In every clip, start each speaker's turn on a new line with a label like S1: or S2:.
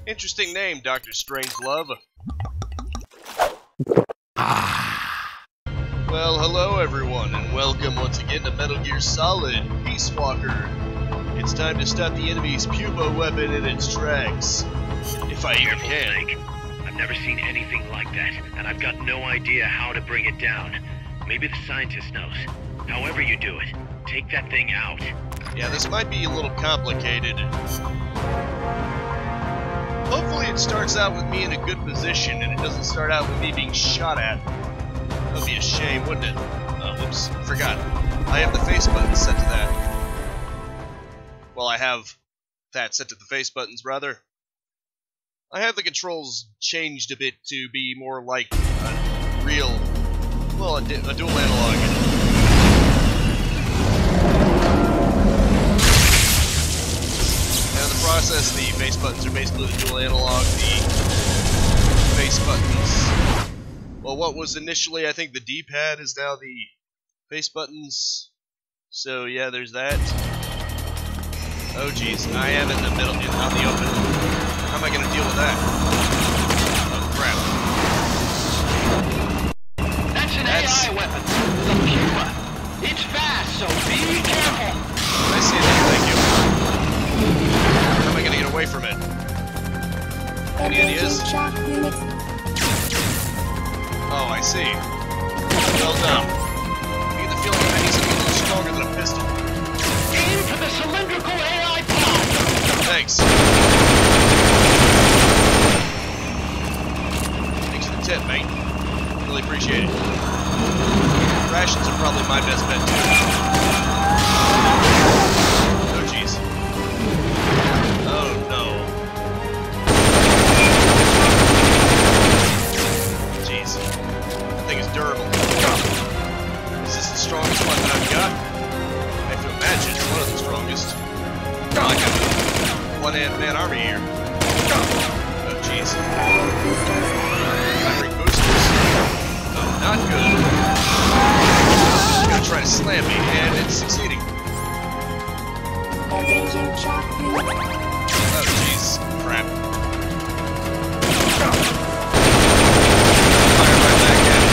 S1: Interesting name, Dr.Strangelove. Well, hello everyone, and welcome once again to Metal Gear Solid Peace Walker. It's time to stop the enemy's Pupa weapon in its tracks. If I even can.
S2: I've never seen anything like that, and I've got no idea how to bring it down. Maybe the scientist knows. However you do it, take that thing out.
S1: Yeah, this might be a little complicated. Hopefully it starts out with me in a good position, and it doesn't start out with me being shot at. That would be a shame, wouldn't it? Oh, whoops, forgot. I have the face button set to that. Well, I have that set to the face buttons, rather. I have the controls changed a bit to be more like a real, well, a dual analog. Now in the process, the face buttons are basically the dual analog. The face buttons, well, what was initially, I think, the D-pad is now the face buttons. So yeah, there's that. Oh geez, I am in the middle, out in the open. How am I going to deal with that? Oh crap.
S2: That's an AI weapon. The Pupa. It's fast, so be careful.
S1: I see that, thank you. How am I going to get away from it? Any ideas? Oh, I see. Well done. I get the feeling I need something a little stronger than a pistol.
S2: Aim for the cylindrical AI pod.
S1: Thanks. Thanks for the tip, mate. Really appreciate it. Rations are probably my best bet, too. Oh, jeez. Oh, no. Jeez. That thing is durable. Is this the strongest one that I've got? I have to imagine it's one of the strongest. I got one-man army here. Oh, jeez. Firing boosters. Oh, not good. It's gonna try to slam me, and it's succeeding. Oh, jeez. Crap. Fire right back at it.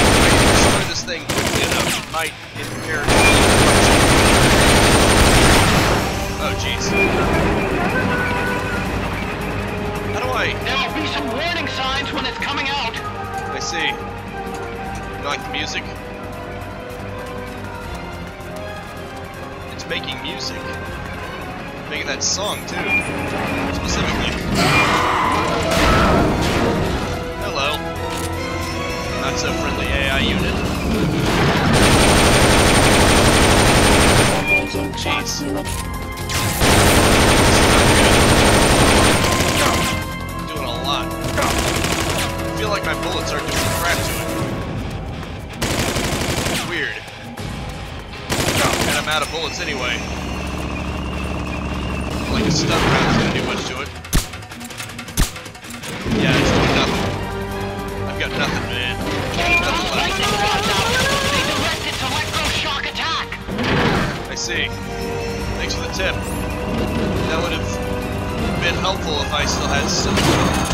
S1: If I can destroy this thing quickly enough, it might impair it. Oh, jeez. How do I...
S2: There'll be some warning signs when it's coming out.
S1: I see. You like the music? It's making music. Making that song, too. Specifically. Hello. Not so friendly AI unit. Jeez. Doing a lot. I feel like my bullets are doing crap to it. Weird. And I'm out of bullets anyway. Like a stun round's gonna do much to it. Yeah, it's doing nothing. I've got nothing, man. Nothing left.
S2: They direct its electroshock attack.
S1: I see. Thanks for the tip. That would have been helpful if I still had some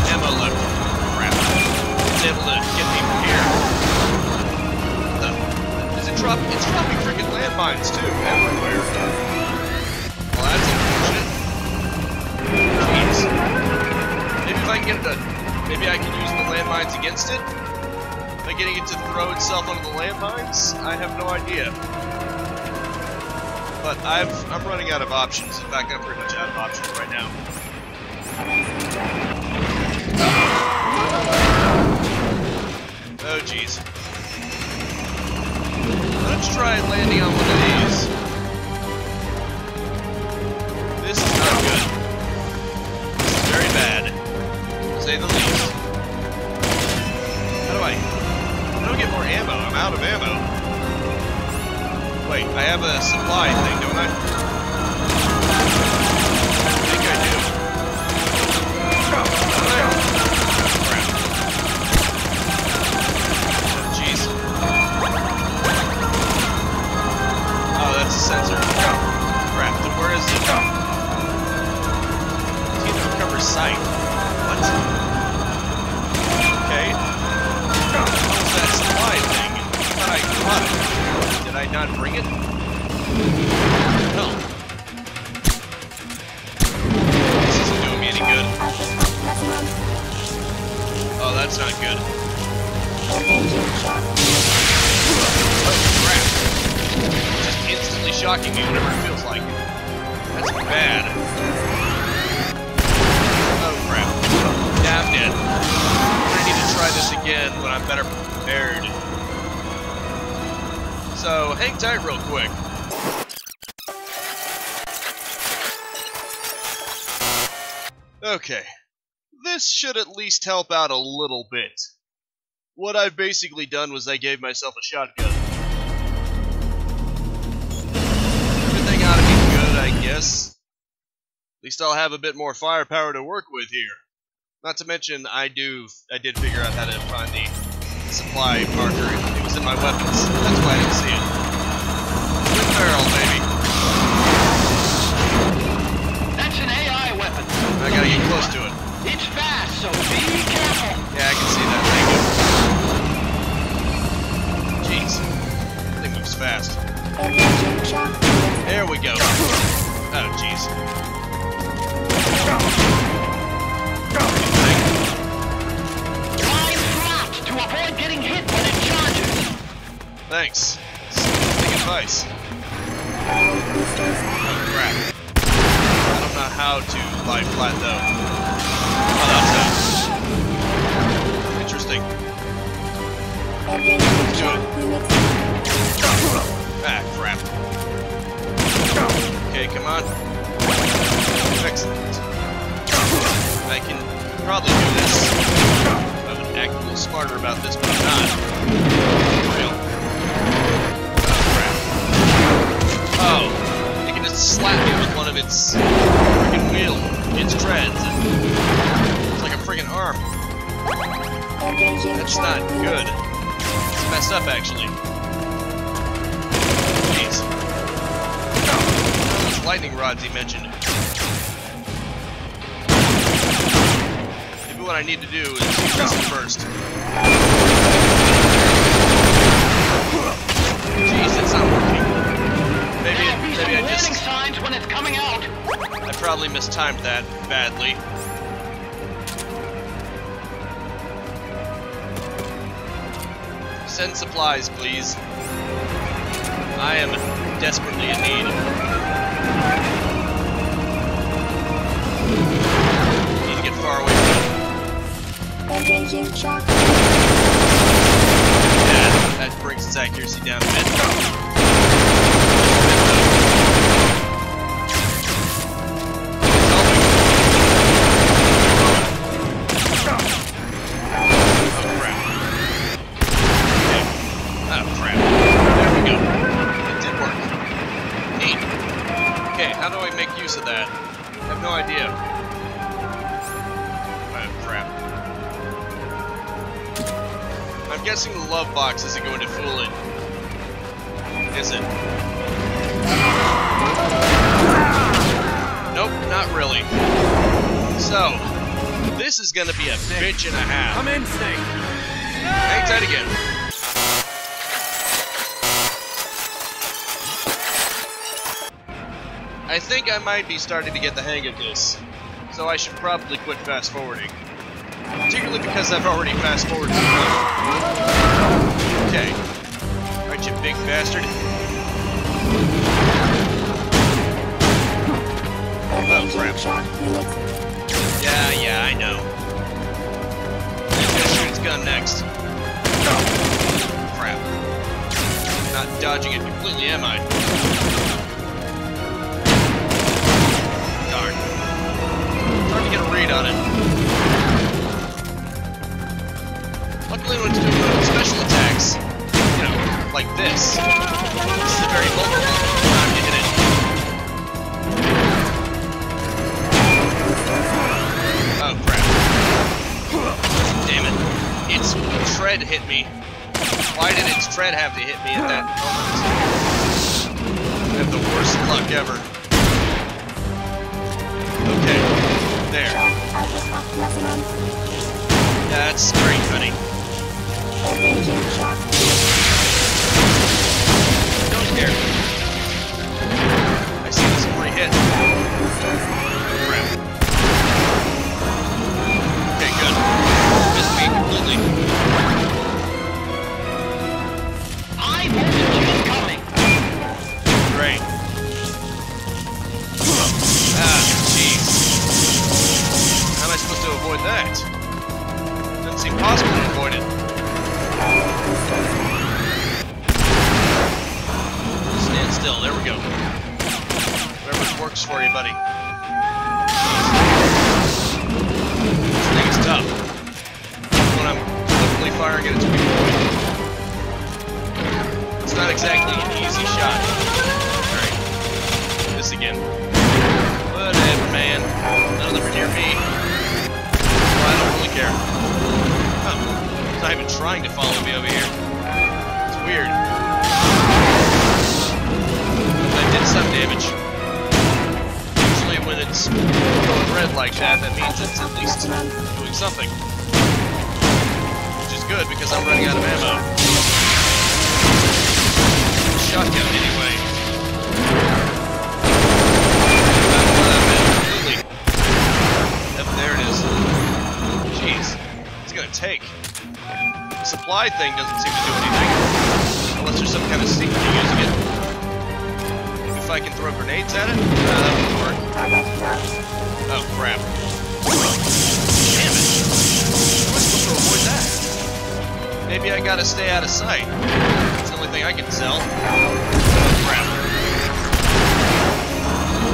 S1: ammo left. Crap. It's able to get me from here. It's dropping freaking landmines too, everywhere. Well, that's unfortunate. Jeez. Maybe if I can get it maybe I can use the landmines against it? By getting it to throw itself onto the landmines? I have no idea. But I'm running out of options. In fact, I'm pretty much out of options right now. Oh, jeez. Let's try landing on one of these. This is not good. This is very bad, to say the least. How do I get more ammo? I'm out of ammo. Wait, I have a supply thing, don't I? I think I do. Jeez. Oh, that's that bring it? No. This isn't doing me any good. Oh, that's not good. Oh, crap. Just instantly shocking me whenever it feels like it. That's bad. Oh, crap. Yeah, I'm dead. I need to try this again when I'm better prepared. So, hang tight real quick. Okay. This should at least help out a little bit. What I've basically done was I gave myself a shotgun. Everything ought to be good, I guess. At least I'll have a bit more firepower to work with here. Not to mention, I did figure out how to find the supply marker. It was in my weapons. That's why I didn't see it. Twin barrel, baby.
S2: That's an AI weapon.
S1: I gotta get close to it.
S2: It's fast, so be careful.
S1: Yeah, I can see that. Thank you. Jeez. That thing moves fast. There we go. Oh, jeez.
S2: Line flat to avoid getting hit when it charges.
S1: Thanks. Big advice. Oh, crap. I don't know how to lie flat, though. Oh, that's interesting. Let's do it. Ah, crap. Okay, come on. Excellent. I can probably do this. I would act a little smarter about this, but I'm not. Real. Oh, crap. Oh, it can just slap me with one of its freaking wheels. Its treads. It's like a freaking arm. That's not good. It's messed up, actually. Jeez. Those lightning rods he mentioned. Maybe what I need to do is use this first. Jeez, it's not working. Maybe I just...
S2: signs when it's coming out.
S1: I probably mistimed that badly. Send supplies, please. I am desperately in need. Need to get far away from it. Yeah, that brings its accuracy down a bit. Of that. I have no idea. Oh, crap. I'm guessing the love box isn't going to fool it. Is it? Nope, not really. So, this is gonna be a bitch and a half.
S3: Come in, Snake.
S1: Hang tight again. I think I might be starting to get the hang of this, so I should probably quit fast forwarding. Particularly because I've already fast forwarded enough. Okay. Aren't you big bastard? Oh, crap. Yeah, I know. He's gonna shoot his gun next. Crap. Not dodging it completely, am I? Hard to get a read on it. Luckily when it's doing special attacks, you know, like this. This is a very vulnerable time to hit it. Oh crap. Damn it. Its tread hit me. Why did its tread have to hit me at that moment? I have the worst luck ever. Okay, there. That's great, honey. Don't scare It's impossible to avoid it. Stand still. There we go. Whatever works for you, buddy. This thing is tough. When I'm flippantly firing at its weak point. It's not exactly an easy shot. Alright. This again. Whatever, man. None of them are near me. Well, I don't really care. Oh. It's not even trying to follow me over here. It's weird. I did some damage. Usually when it's going red like that, that means it's at least doing something. Which is good because I'm running out of ammo. Shotgun anyway. Yep, there it is. Jeez. It's gonna take. The supply thing doesn't seem to do anything. Unless there's some kind of secret to using it. Maybe if I can throw grenades at it? That wouldn't work. Oh, crap. Damn it. How am I supposed to avoid that? Maybe I gotta stay out of sight. That's the only thing I can sell. Oh, crap.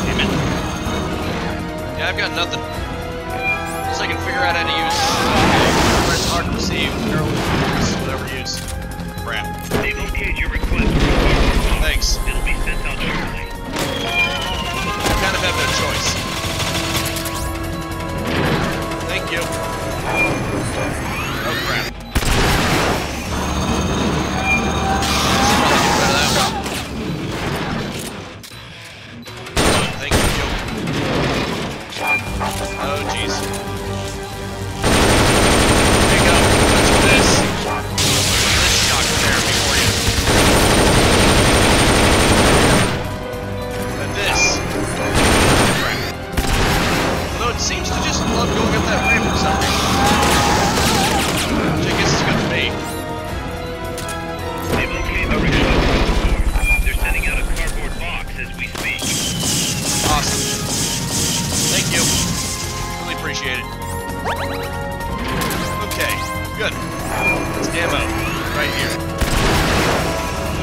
S1: Damn it. Yeah, I've got nothing. Unless I can figure out how to use... Okay, press hard to receive, whatever use. Crap.
S2: They've okayed your request.
S1: Thanks.
S2: It'll be sent out shortly.
S1: I kind of have no choice. Thank you. Oh, crap. Oh, jeez. There you go. Touch this. This shock therapy for you. And this. Crap. Although it seems to just love going up that ramp for some reason. Which I guess is good for me.
S2: They've okayed the request. They're sending out a cardboard box as we speak.
S1: Awesome. Thank you. Really appreciate it. Okay, good. It's ammo. Right here.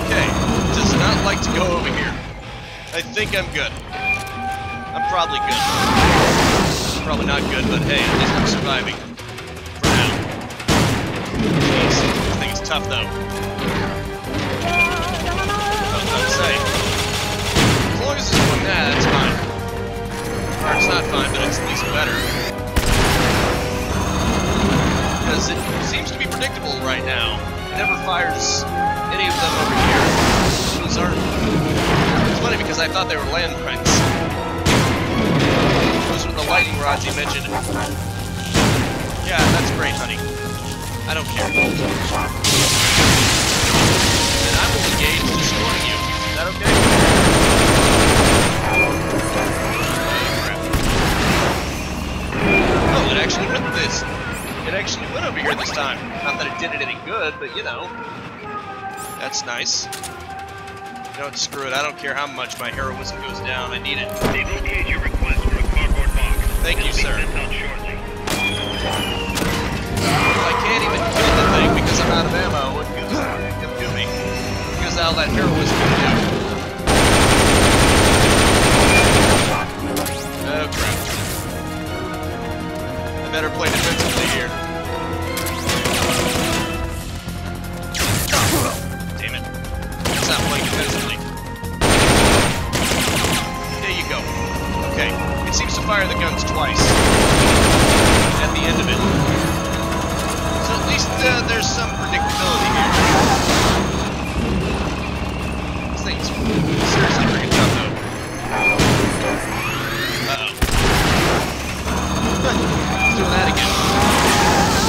S1: Okay. Does not like to go over here. I think I'm good. I'm probably good. Probably not good, but hey, at least I'm surviving. For now. Jeez. This thing is tough, though. I was about to say. As long as it's doing that, that's fine. Or it's not fine, but it's at least better. Because it seems to be predictable right now. It never fires any of them over here. Those aren't... It's funny because I thought they were landmines. Those were the lightning rods you mentioned. Yeah, that's great, honey. I don't care. And I'm engaged destroying you. Is that okay? Oh, it actually went this. It actually went over here this time. Not that it did it any good, but you know. That's nice. You know what, screw it. I don't care how much my heroism goes down. I need it.
S2: They've okayed your request for a cardboard box.
S1: Thank you, sir.
S2: It'll be sent out shortly.
S1: I can't even kill the thing because I'm out of ammo. What good is it going to do me? Because all that heroism can do. Oh, crap. I better play defensively here. Damn it. It's not playing defensively. There you go. Okay. It seems to fire the guns twice. At the end of it. So at least there's some predictability here. This thing's seriously freaking tough, though. Uh-oh. Let's do that again.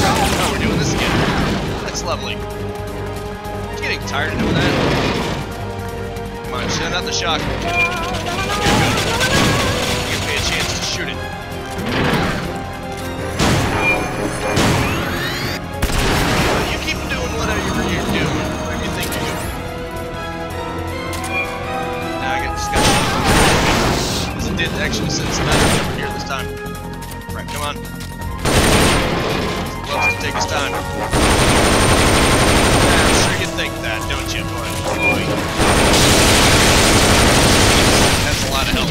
S1: Oh, we're doing this again. That's lovely. I'm getting tired of doing that. Come on, send out the shotgun. Okay, good. Gives me a chance to shoot it. You keep doing whatever you're doing. Whatever you think you're doing. Now I just got shot. Because it did actually send some enemies over here this time. Right, come on. loves to take his time. Yeah, I'm sure you think that, don't you, boy? That's a lot of help.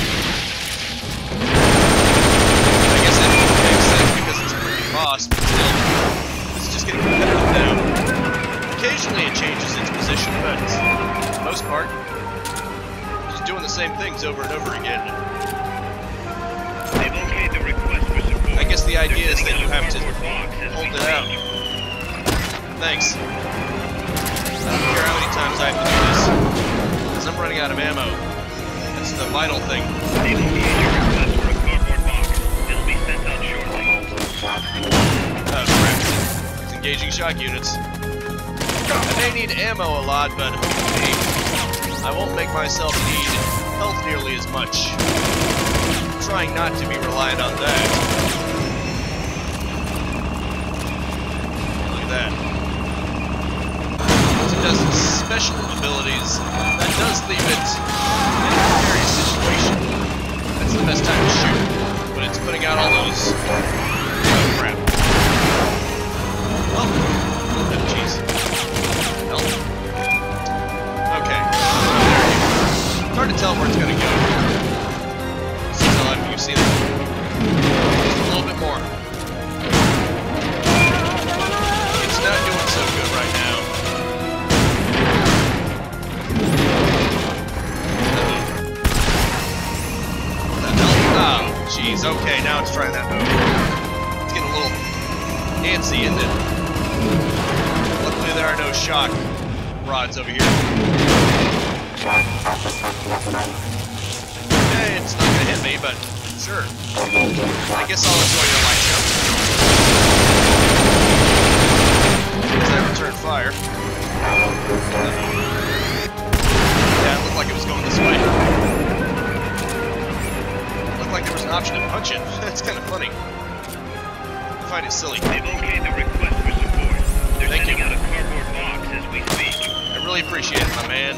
S1: I guess that makes sense because it's a freaking boss, but still, this is just getting competitive now. Occasionally it changes its position, but for the most part, just doing the same things over and over again.
S2: They've okayed the request for support.
S1: I guess the idea is that you have to hold it out. Thanks. I don't care how many times I have to do this, because I'm running out of ammo. That's the vital thing.
S2: They've okayed your request for a cardboard box. It'll be sent out shortly.
S1: Oh crap. He's engaging shock units. I may need ammo a lot, but hopefully I won't make myself need health nearly as much. I'm trying not to be reliant on that. Look at that. Once it does its special abilities, that does leave it in a precarious situation. That's the best time to shoot, but it's putting out all those... Oh crap. Oh, jeez. Okay. It's hard to tell where it's gonna go. You see that? Just a little bit more. It's not doing so good right now. What the hell? Oh, jeez. Okay, now it's trying that move. It's getting a little antsy, isn't it? Luckily there are no shock rods over here. Okay, it's not gonna hit me, but sure. I guess I'll enjoy your light show. As I return fire. Yeah, it looked like it was going this way. It looked like there was an option to punch it. That's kind of funny. I find it silly.
S2: They've okayed the request for support. They're
S1: Thank
S2: sending
S1: you.
S2: out a cardboard box as we speak.
S1: I really appreciate it, my man.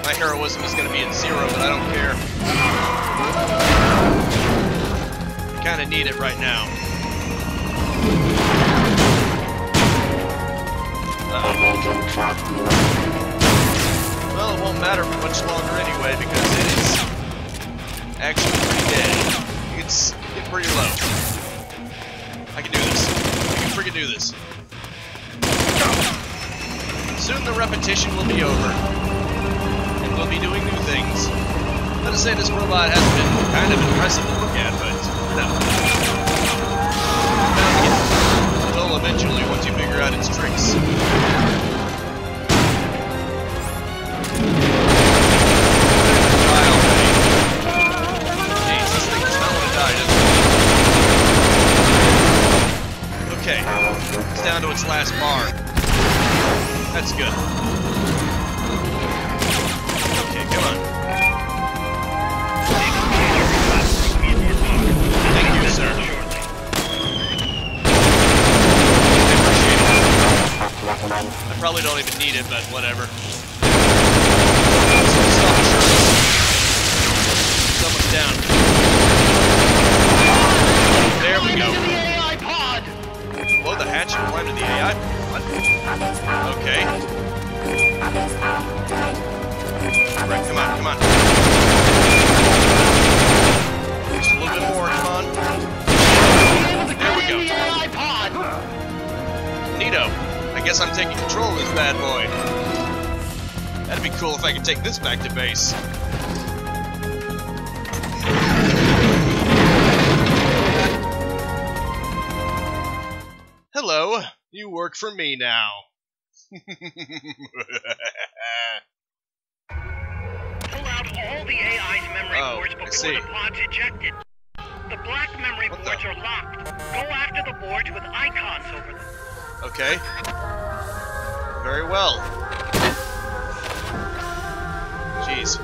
S1: My heroism is going to be at 0, but I don't care. I kind of need it right now. Well, it won't matter for much longer anyway, because it is actually pretty dead. It's getting pretty low. I can do this. I can freaking do this. Soon the repetition will be over. We'll be doing new things. I'm gonna say this robot has been kind of impressive to look at, but no. It will eventually once you figure out its tricks. Die already. Jeez, this thing does not want to die, does it? Okay. It's down to its last bar. That's good. Come on. Thank you, sir. I appreciate it. I probably don't even need it, but whatever. Someone's down. There we go. Below the hatch and climb to the AI pod? Okay. Right, come on, come on. Just a little bit more, come on. There we go. Neato. I guess I'm taking control of this bad boy. That'd be cool if I could take this back to base. Hello, you work for me now.
S2: Pull out all the AI's memory boards before the pod's ejected. The black memory boards are locked. Go after the boards with icons over them.
S1: Okay. Very well. Jeez.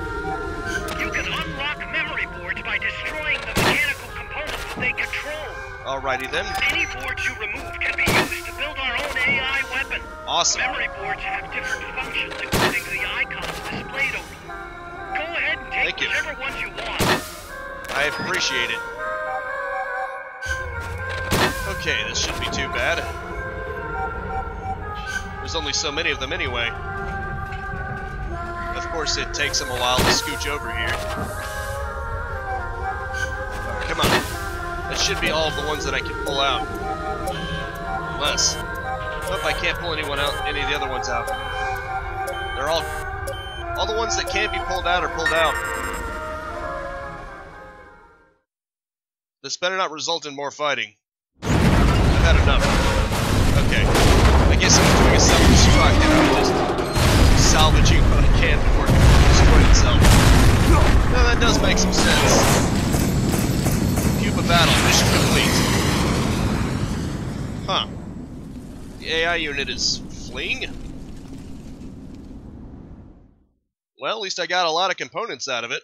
S2: You can unlock memory boards by destroying the mechanical components that they control.
S1: Alrighty then.
S2: Any boards you remove can be used to build our own AI weapon.
S1: Awesome.
S2: Memory boards have different functions according to the icons displayed over them. Go ahead and take whichever ones you want.
S1: I appreciate it. Okay, this shouldn't be too bad. There's only so many of them anyway. Of course, it takes them a while to scooch over here. Come on. That should be all of the ones that I can pull out. Unless... Nope, I can't pull any of the other ones out. They're all the ones that can't be pulled out are pulled out. This better not result in more fighting. I've had enough. Okay. I guess I'm doing a self-destruct and I'm just salvaging what I can before it destroys itself. No, that does make some sense. Pupa Battle, mission complete. Huh. The AI unit is fleeing? Well, at least I got a lot of components out of it.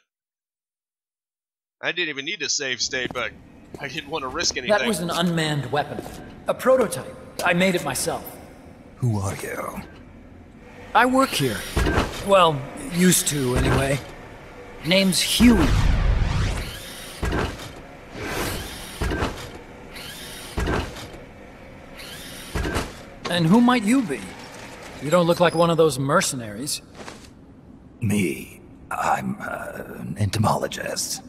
S1: I didn't even need to save state, but I didn't want to risk anything.
S3: That was an unmanned weapon. A prototype. I made it myself.
S4: Who are you?
S3: I work here. Well, used to, anyway. Name's Huey. And who might you be? You don't look like one of those mercenaries.
S4: Me? I'm an entomologist.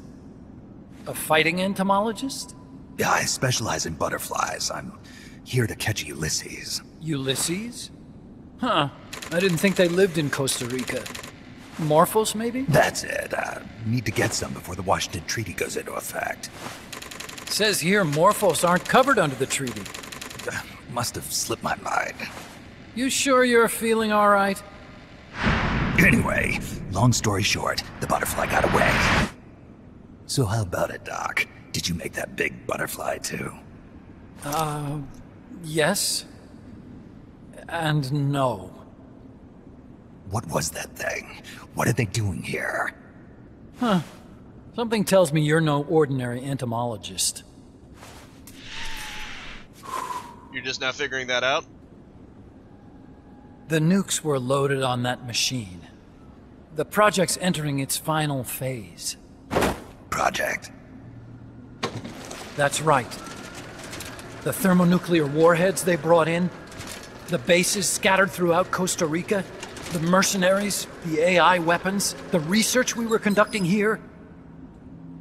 S3: A fighting entomologist?
S4: Yeah, I specialize in butterflies. I'm here to catch Ulysses.
S3: Ulysses? Huh. I didn't think they lived in Costa Rica. Morphos, maybe?
S4: That's it. Need to get some before the Washington Treaty goes into effect.
S3: Says here Morphos aren't covered under the treaty.
S4: Must have slipped my mind.
S3: You sure you're feeling all right?
S4: Anyway, long story short, the butterfly got away. So how about it, Doc? Did you make that big butterfly too?
S3: Yes. And no.
S4: What was that thing? What are they doing here?
S3: Huh. Something tells me you're no ordinary entomologist.
S1: You're just now figuring that out?
S3: The nukes were loaded on that machine. The project's entering its final phase.
S4: Project?
S3: That's right. The thermonuclear warheads they brought in, the bases scattered throughout Costa Rica, the mercenaries, the AI weapons, the research we were conducting here.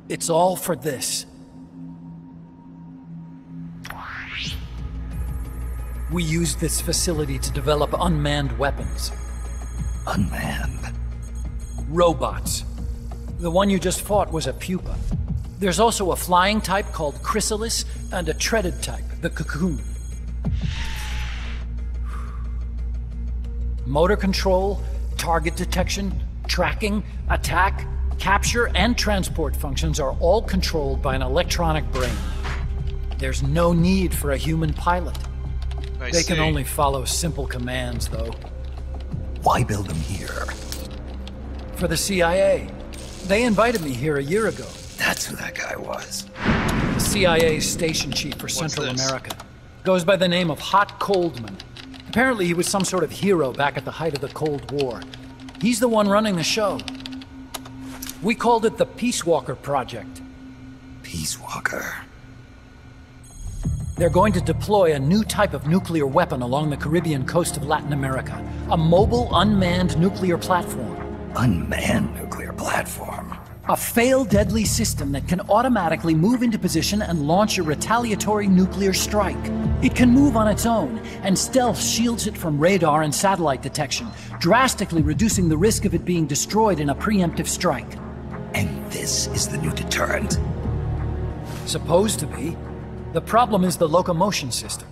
S3: It's all for this. We used this facility to develop unmanned weapons.
S4: Unmanned?
S3: Robots. The one you just fought was a pupa. There's also a flying type called Chrysalis and a treaded type, the Cocoon. Motor control, target detection, tracking, attack, capture, and transport functions are all controlled by an electronic brain. There's no need for a human pilot. They can only follow simple commands, though.
S4: Why build them here?
S3: For the CIA. They invited me here a year ago.
S4: That's who that guy was.
S3: The CIA's station chief for Central America. Goes by the name of Hot Coldman. Apparently he was some sort of hero back at the height of the Cold War. He's the one running the show. We called it the Peace Walker Project.
S4: Peace Walker?
S3: They're going to deploy a new type of nuclear weapon along the Caribbean coast of Latin America. A mobile, unmanned nuclear platform.
S4: Unmanned nuclear platform?
S3: A fail-deadly system that can automatically move into position and launch a retaliatory nuclear strike. It can move on its own, and stealth shields it from radar and satellite detection, drastically reducing the risk of it being destroyed in a preemptive strike.
S4: And this is the new deterrent?
S3: Supposed to be. The problem is the locomotion system.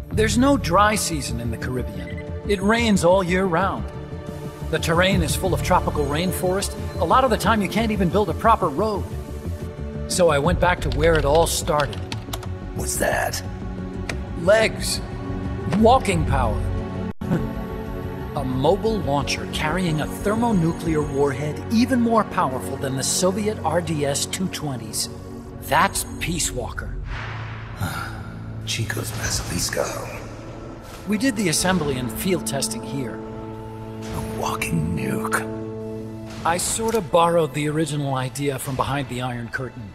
S3: There's no dry season in the Caribbean. It rains all year round. The terrain is full of tropical rainforest. A lot of the time you can't even build a proper road. So I went back to where it all started.
S4: What's that?
S3: Legs. Walking power. A mobile launcher carrying a thermonuclear warhead even more powerful than the Soviet RDS-220s. That's Peace Walker.
S4: Chico's Basilisco.
S3: We did the assembly and field testing here.
S4: A walking nuke.
S3: I sort of borrowed the original idea from behind the Iron Curtain.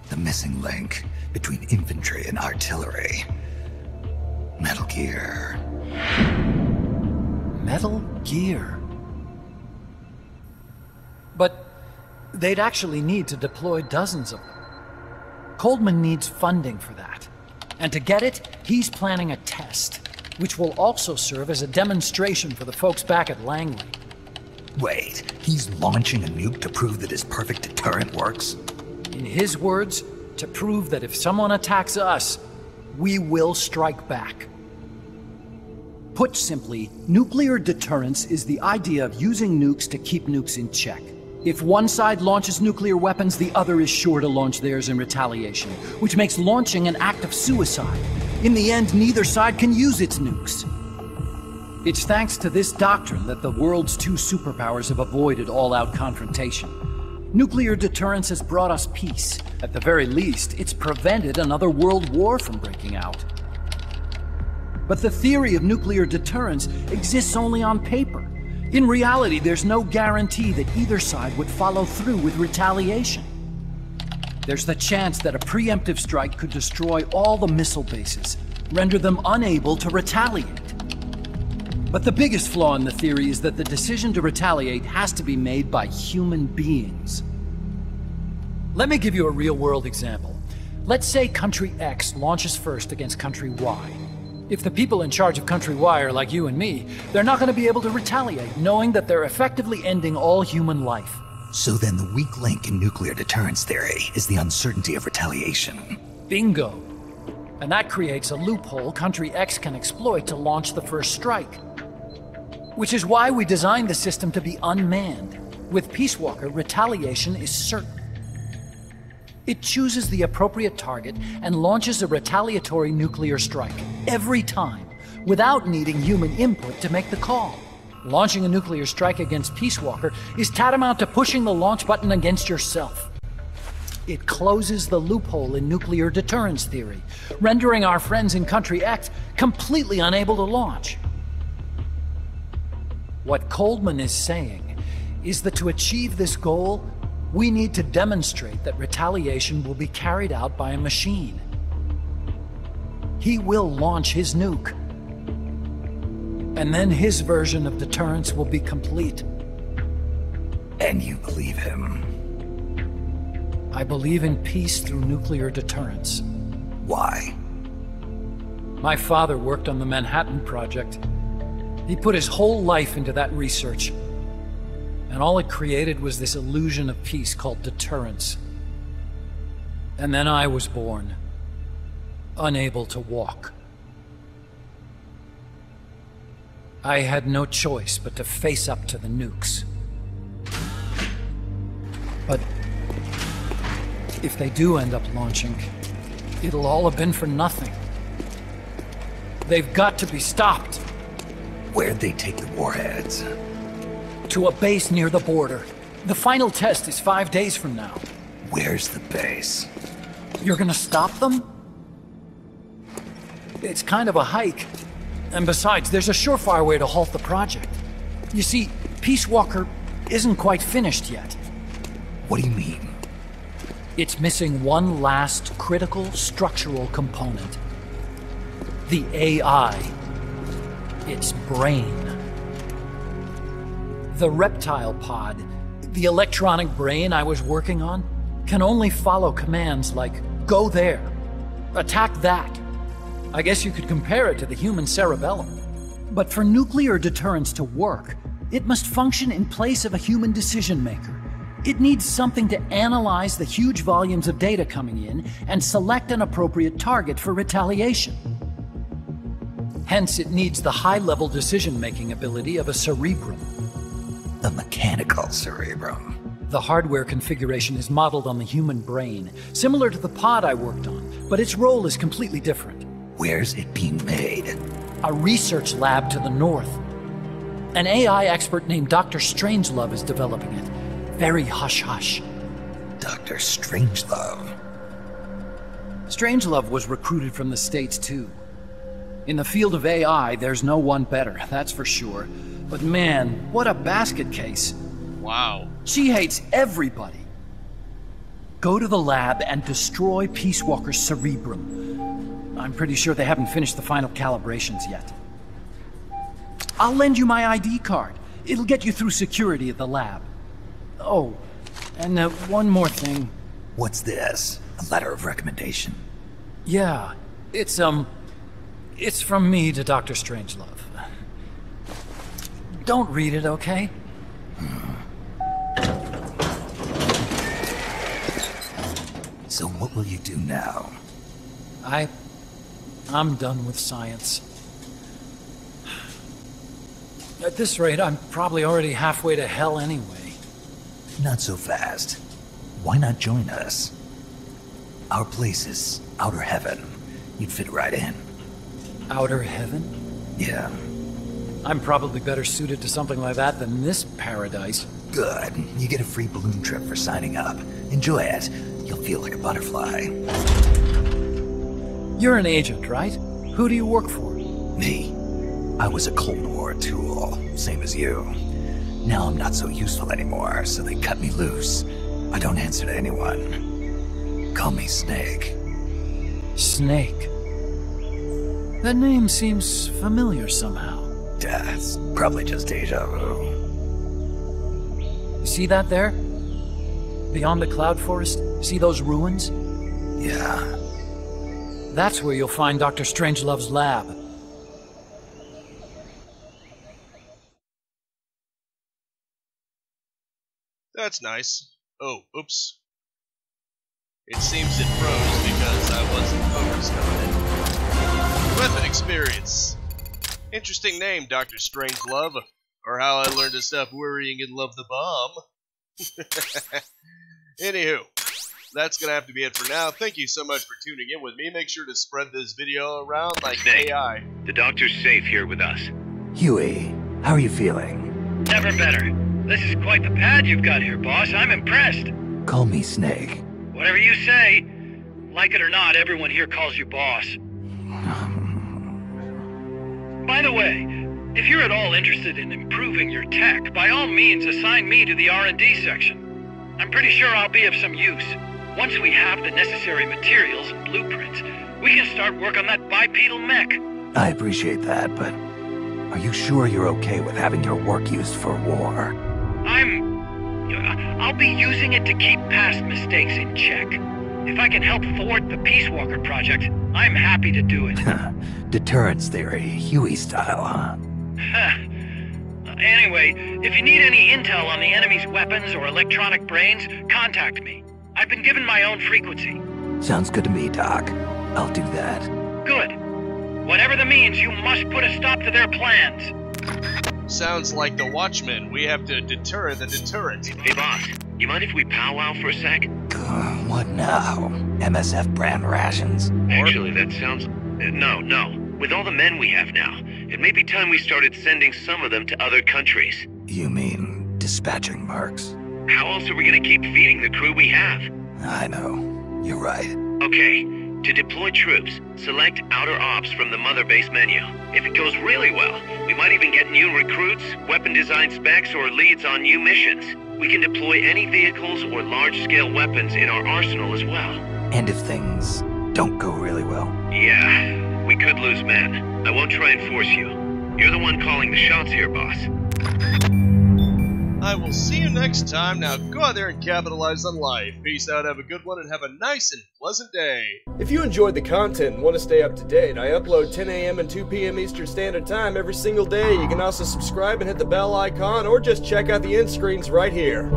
S4: The missing link between infantry and artillery. Metal Gear.
S3: Metal Gear. But they'd actually need to deploy dozens of them. Coldman needs funding for that. And to get it, he's planning a test, which will also serve as a demonstration for the folks back at Langley.
S4: Wait, he's launching a nuke to prove that his perfect deterrent works?
S3: In his words, to prove that if someone attacks us, we will strike back. Put simply, nuclear deterrence is the idea of using nukes to keep nukes in check. If one side launches nuclear weapons, the other is sure to launch theirs in retaliation, which makes launching an act of suicide. In the end, neither side can use its nukes. It's thanks to this doctrine that the world's two superpowers have avoided all-out confrontation. Nuclear deterrence has brought us peace. At the very least, it's prevented another world war from breaking out. But the theory of nuclear deterrence exists only on paper. In reality, there's no guarantee that either side would follow through with retaliation. There's the chance that a preemptive strike could destroy all the missile bases, render them unable to retaliate. But the biggest flaw in the theory is that the decision to retaliate has to be made by human beings. Let me give you a real-world example. Let's say Country X launches first against Country Y. If the people in charge of Country Y are like you and me, they're not going to be able to retaliate, knowing that they're effectively ending all human life.
S4: So then the weak link in nuclear deterrence theory is the uncertainty of retaliation.
S3: Bingo. And that creates a loophole Country X can exploit to launch the first strike. Which is why we designed the system to be unmanned. With Peace Walker, retaliation is certain. It chooses the appropriate target and launches a retaliatory nuclear strike, every time, without needing human input to make the call. Launching a nuclear strike against Peace Walker is tantamount to pushing the launch button against yourself. It closes the loophole in nuclear deterrence theory, rendering our friends in Country X completely unable to launch. What Coldman is saying is that to achieve this goal, we need to demonstrate that retaliation will be carried out by a machine. He will launch his nuke. And then his version of deterrence will be complete.
S4: And you believe him?
S3: I believe in peace through nuclear deterrence.
S4: Why?
S3: My father worked on the Manhattan Project. He put his whole life into that research. And all it created was this illusion of peace called deterrence. And then I was born, unable to walk. I had no choice but to face up to the nukes. But if they do end up launching, it'll all have been for nothing. They've got to be stopped.
S4: Where'd they take the warheads?
S3: To a base near the border. The final test is 5 days from now.
S4: Where's the base?
S3: You're gonna stop them? It's kind of a hike. And besides, there's a surefire way to halt the project. You see, Peace Walker isn't quite finished yet.
S4: What do you mean?
S3: It's missing one last critical structural component. The AI. Its brain. The reptile pod, the electronic brain I was working on, can only follow commands like, go there, attack that. I guess you could compare it to the human cerebellum. But for nuclear deterrence to work, it must function in place of a human decision maker. It needs something to analyze the huge volumes of data coming in and select an appropriate target for retaliation. Hence, it needs the high-level decision-making ability of a cerebrum.
S4: A mechanical cerebrum.
S3: The hardware configuration is modeled on the human brain, similar to the pod I worked on, but its role is completely different.
S4: Where's it being made?
S3: A research lab to the north. An AI expert named Dr. Strangelove is developing it. Very hush-hush.
S4: Dr. Strangelove?
S3: Strangelove was recruited from the States, too. In the field of AI, there's no one better, that's for sure. But man, what a basket case.
S1: Wow.
S3: She hates everybody. Go to the lab and destroy Peace Walker's cerebrum. I'm pretty sure they haven't finished the final calibrations yet. I'll lend you my ID card. It'll get you through security at the lab. Oh, and one more thing.
S4: What's this? A letter of recommendation?
S3: Yeah, it's from me to Dr. Strangelove. Don't read it, okay?
S4: So what will you do now?
S3: I'm done with science. At this rate, I'm probably already halfway to hell anyway.
S4: Not so fast. Why not join us? Our place is outer heaven. You'd fit right in.
S3: Outer heaven?
S4: Yeah.
S3: I'm probably better suited to something like that than this paradise.
S4: Good. You get a free balloon trip for signing up. Enjoy it. You'll feel like a butterfly.
S3: You're an agent, right? Who do you work for?
S4: Me? I was a Cold War tool, same as you. Now I'm not so useful anymore, so they cut me loose. I don't answer to anyone. Call me Snake.
S3: Snake? That name seems familiar somehow.
S4: It's probably just deja vu.
S3: You see that there? Beyond the cloud forest? See those ruins?
S4: Yeah.
S3: That's where you'll find Dr. Strangelove's lab.
S1: That's nice. Oh, oops. It seems it froze because I wasn't focused on it. Weapon experience. Interesting name, Dr. Strangelove. Or how I learned to stop worrying and love the bomb. Anywho, that's gonna have to be it for now. Thank you so much for tuning in with me. Make sure to spread this video around like AI.
S2: The doctor's safe here with us.
S4: Huey, how are you feeling?
S2: Never better. This is quite the pad you've got here, boss. I'm impressed.
S4: Call me Snake.
S2: Whatever you say. Like it or not, everyone here calls you boss. By the way, if you're at all interested in improving your tech, by all means assign me to the R&D section. I'm pretty sure I'll be of some use. Once we have the necessary materials and blueprints, we can start work on that bipedal mech.
S4: I appreciate that, but are you sure you're okay with having your work used for war?
S2: I'll be using it to keep past mistakes in check. If I can help thwart the Peace Walker project, I'm happy to do it.
S4: Deterrence theory, Huey style, huh?
S2: Anyway, if you need any intel on the enemy's weapons or electronic brains, contact me. I've been given my own frequency.
S4: Sounds good to me, Doc. I'll do that.
S2: Good. Whatever the means, you must put a stop to their plans.
S1: Sounds like the Watchmen. We have to deter the deterrent.
S2: Hey, boss. You mind if we powwow for a sec?
S4: What now? MSF brand rations?
S2: Actually, that sounds... No. With all the men we have now, it may be time we started sending some of them to other countries.
S4: You mean dispatching mercs?
S2: How else are we gonna keep feeding the crew we have?
S4: I know. You're right.
S2: Okay. To deploy troops, select Outer Ops from the Mother Base menu. If it goes really well, we might even get new recruits, weapon design specs, or leads on new missions. We can deploy any vehicles or large-scale weapons in our arsenal as well.
S4: And if things don't go really well?
S2: Yeah, we could lose men. I won't try and force you. You're the one calling the shots here, boss.
S1: I will see you next time. Now go out there and capitalize on life. Peace out, have a good one, and have a nice and pleasant day.
S5: If you enjoyed the content and want to stay up to date, I upload 10 a.m. and 2 p.m. Eastern Standard Time every single day. You can also subscribe and hit the bell icon, or just check out the end screens right here.